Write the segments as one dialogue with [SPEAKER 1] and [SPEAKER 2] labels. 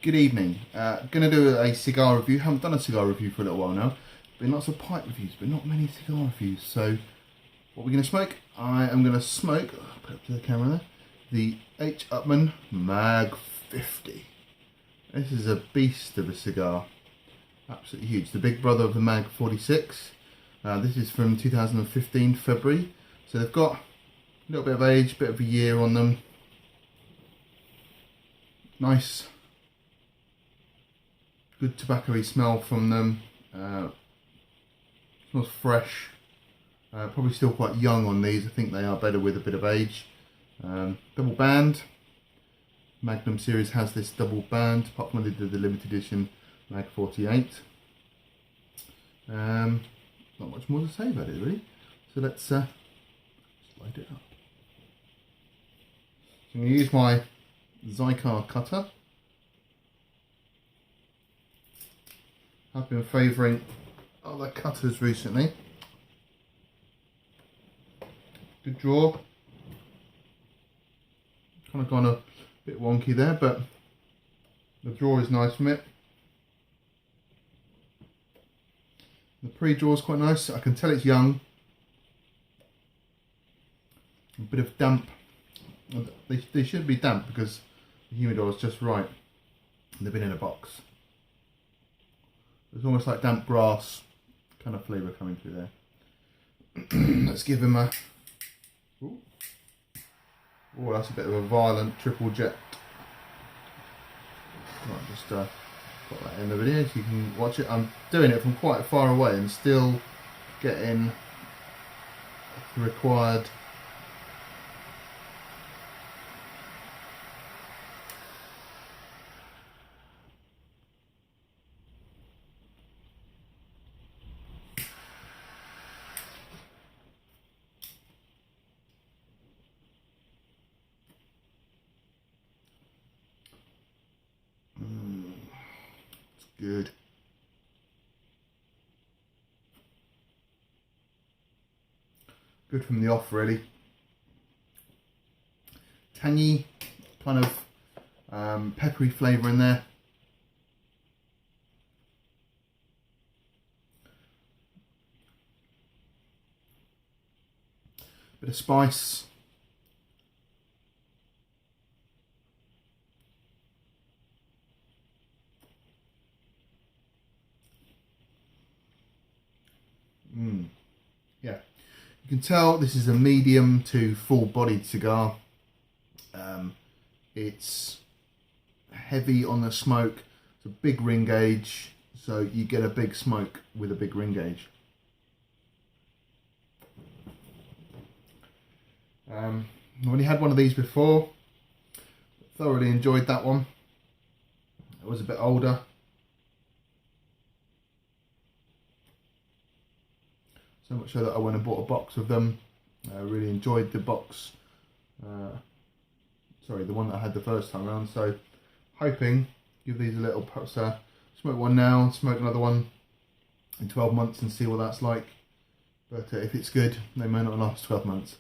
[SPEAKER 1] Good evening. Going to do a cigar review. Haven't done a cigar review for a little while now. Been lots of pipe reviews, but not many cigar reviews. So, what we're going to smoke? I am going to smoke. Put up to the camera there. The H Upman Mag 50. This is a beast of a cigar. Absolutely huge. The big brother of the Mag 46. This is from 2015 February. So they've got a little bit of age, bit of a year on them. Nice. Good tobacco-y smell from them. Smells fresh. Probably still quite young on these. I think they are better with a bit of age. Double band. Magnum series has this double band, apart from when they did the limited edition Mag 48. Not much more to say about it really. So let's slide it up. So I'm going to use my Cigar cutter. I've been favouring other cutters recently. Good draw. Kind of gone a bit wonky there, but the draw is nice from it. The pre-draw is quite nice. I can tell it's young. A bit of damp. They should be damp because the humidor is just right. They've been in a box. It's almost like damp grass kind of flavour coming through there. Let's give him a... Ooh. Oh, that's a bit of a violent triple jet. Right, just put that in the video so you can watch it. I'm doing it from quite far away and still getting the required good. Good from the off, really. Tangy, kind of peppery flavour in there. Bit of spice. Yeah, you can tell this is a medium to full bodied cigar. It's heavy on the smoke. It's a big ring gauge, so you get a big smoke with a big ring gauge. I've only had one of these before. Thoroughly enjoyed that one. It was a bit older. So much so that I went and bought a box of them. I really enjoyed the box. Sorry, the one that I had the first time around. So, hoping give these a little perhaps smoke one now, smoke another one in 12 months and see what that's like. But if it's good, they may not last 12 months.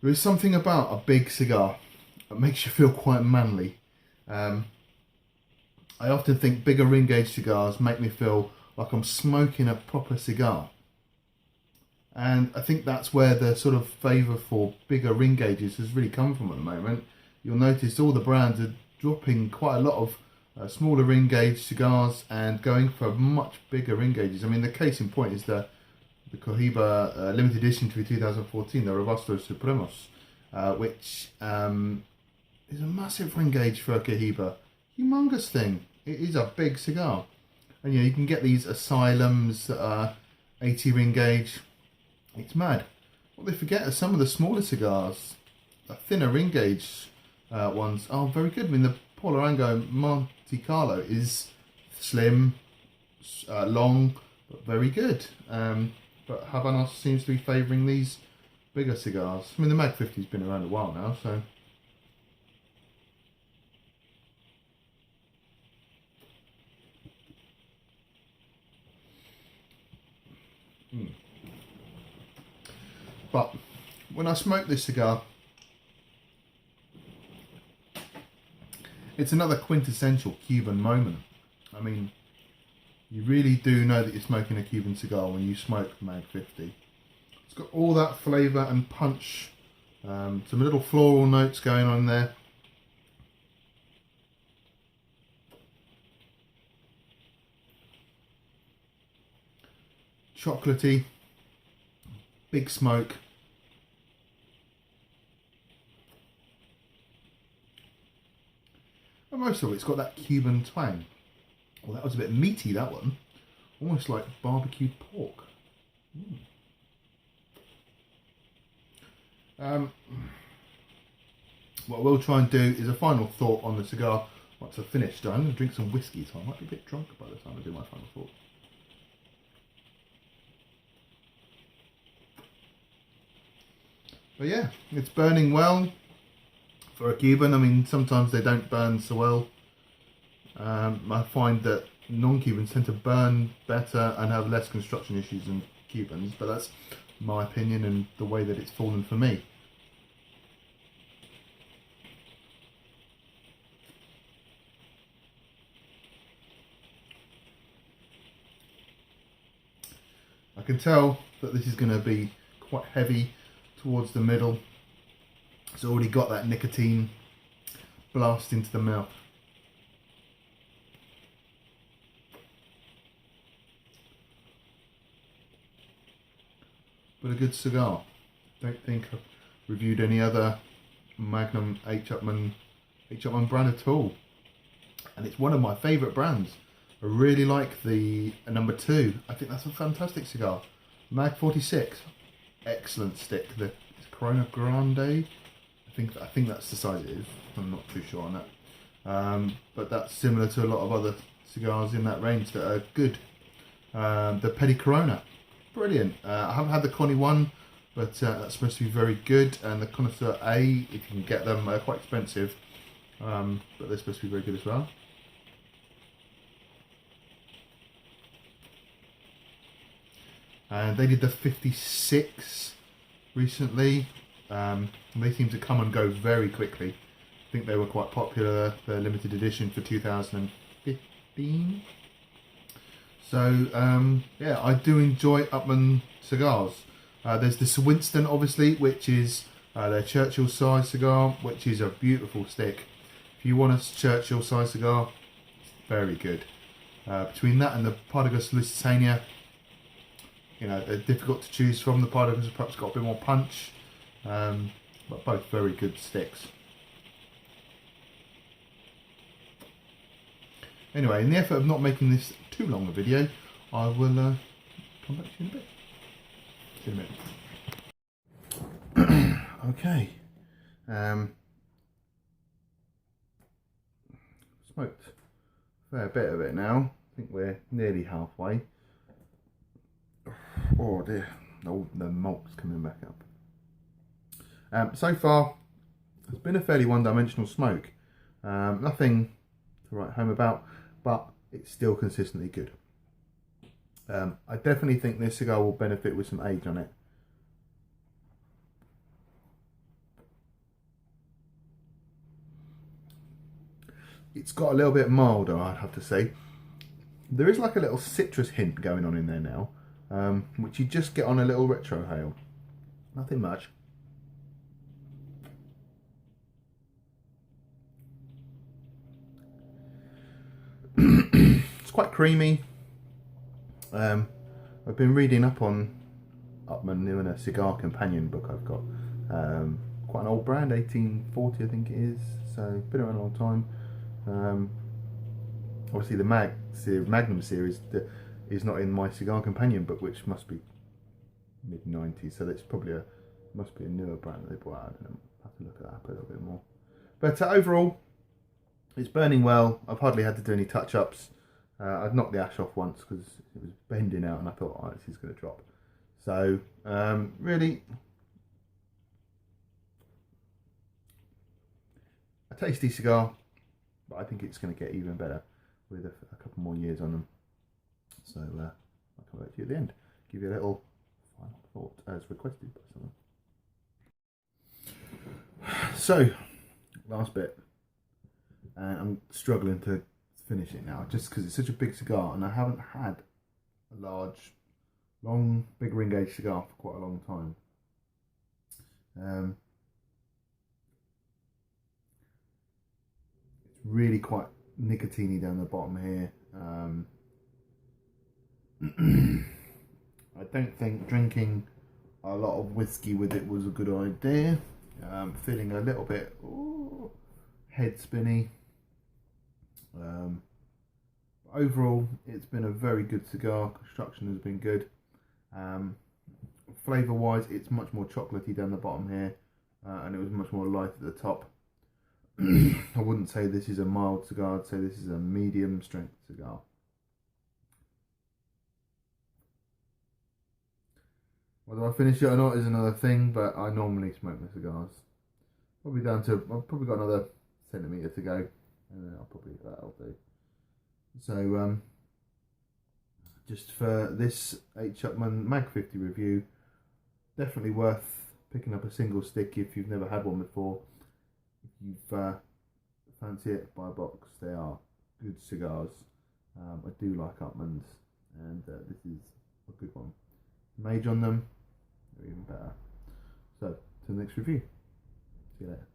[SPEAKER 1] There is something about a big cigar that makes you feel quite manly. I often think bigger ring gauge cigars make me feel like I'm smoking a proper cigar, and I think that's where the sort of favour for bigger ring gauges has really come from at the moment. You'll notice all the brands are dropping quite a lot of smaller ring gauge cigars and going for much bigger ring gauges. I mean, the case in point is the Cohiba limited edition to 2014, the Robusto Supremos, which is a massive ring gauge for a Cohiba. Humongous thing. It is a big cigar. And you can get these Asylums that are 80 ring gauge. It's mad. What they forget are some of the smaller cigars, the thinner ring gauge ones, are very good. I mean, the Polarango Monte Carlo is slim, long, but very good. But Habanos seems to be favouring these bigger cigars. I mean, the Mag 50's been around a while now, so... But when I smoke this cigar, it's another quintessential Cuban moment. I mean, you really do know that you're smoking a Cuban cigar when you smoke Mag 50. It's got all that flavour and punch, some little floral notes going on there. Chocolatey, big smoke. And most of it's got that Cuban twang. Well, that was a bit meaty, that one. Almost like barbecued pork. What we'll try and do is a final thought on the cigar once I've finished. I'm going to drink some whiskey, so I might be a bit drunk by the time I do my final thought. But yeah, it's burning well for a Cuban. I mean, sometimes they don't burn so well. I find that non-Cubans tend to burn better and have less construction issues than Cubans, but that's my opinion and the way that it's fallen for me. I can tell that this is going to be quite heavy towards the middle. It's already got that nicotine blast into the mouth. But a good cigar. Don't think I've reviewed any other Magnum H Upman brand at all. And it's one of my favourite brands. I really like the number 2. I think that's a fantastic cigar. Mag 46. Excellent stick. The Corona Grande. I think that's the size it is. I'm not too sure on that. But that's similar to a lot of other cigars in that range that are good. The Petit Corona. Brilliant. I haven't had the Connie 1, but that's supposed to be very good. And the Connoisseur A, if you can get them, they're quite expensive, but they're supposed to be very good as well. And they did the 56 recently. They seem to come and go very quickly. I think they were quite popular, the limited edition for 2015. So yeah, I do enjoy Upman cigars. There's the Winston, obviously, which is their Churchill size cigar, which is a beautiful stick. If you want a Churchill size cigar, it's very good. Between that and the Partagas Lusitania, you know, they're difficult to choose from. The Partagas has perhaps got a bit more punch, but both very good sticks. Anyway, in the effort of not making this too long a video, I will come back to you in a bit. See you in a minute. Okay. Smoked a fair bit of it now. I think we're nearly halfway. Oh dear. Oh, the malt's coming back up. So far, it's been a fairly one-dimensional smoke. Nothing to write home about, but it's still consistently good. I definitely think this cigar will benefit with some age on it. It's got a little bit milder, I'd have to say. There is like a little citrus hint going on in there now, which you just get on a little retrohale. Nothing much. It's quite creamy. I've been reading up on Upman in a cigar companion book I've got. Quite an old brand, 1840 I think it is, so been around a long time. Obviously the Magnum series is not in my cigar companion book, which must be mid-90s, so that's probably must be a newer brand that they brought out. I don't know, I'll have to look at that up a little bit more. But overall, it's burning well. I've hardly had to do any touch-ups. I'd knocked the ash off once because it was bending out and I thought, oh, this is going to drop. So, really, a tasty cigar, but I think it's going to get even better with a couple more years on them. So, I'll come back to you at the end, give you a little final thought as requested by someone. So, last bit. And I'm struggling to finish it now just because it's such a big cigar and I haven't had a large, long, big ring gauge cigar for quite a long time. It's really quite nicotine-y down the bottom here. I don't think drinking a lot of whiskey with it was a good idea. Feeling a little bit head spinny. Overall, it's been a very good cigar. Construction has been good. Flavour wise, it's much more chocolatey down the bottom here, and it was much more light at the top. I wouldn't say this is a mild cigar, I'd say this is a medium strength cigar. Whether I finish it or not is another thing, but I normally smoke my cigars. Probably down to, I've probably got another centimetre to go, and then that'll do. So, just for this H Upman Mag 50 review, definitely worth picking up a single stick if you've never had one before. If you fancy it, buy a box. They are good cigars. I do like Upmans, and this is a good one. Mage on them, they're even better. So, to the next review. See you later.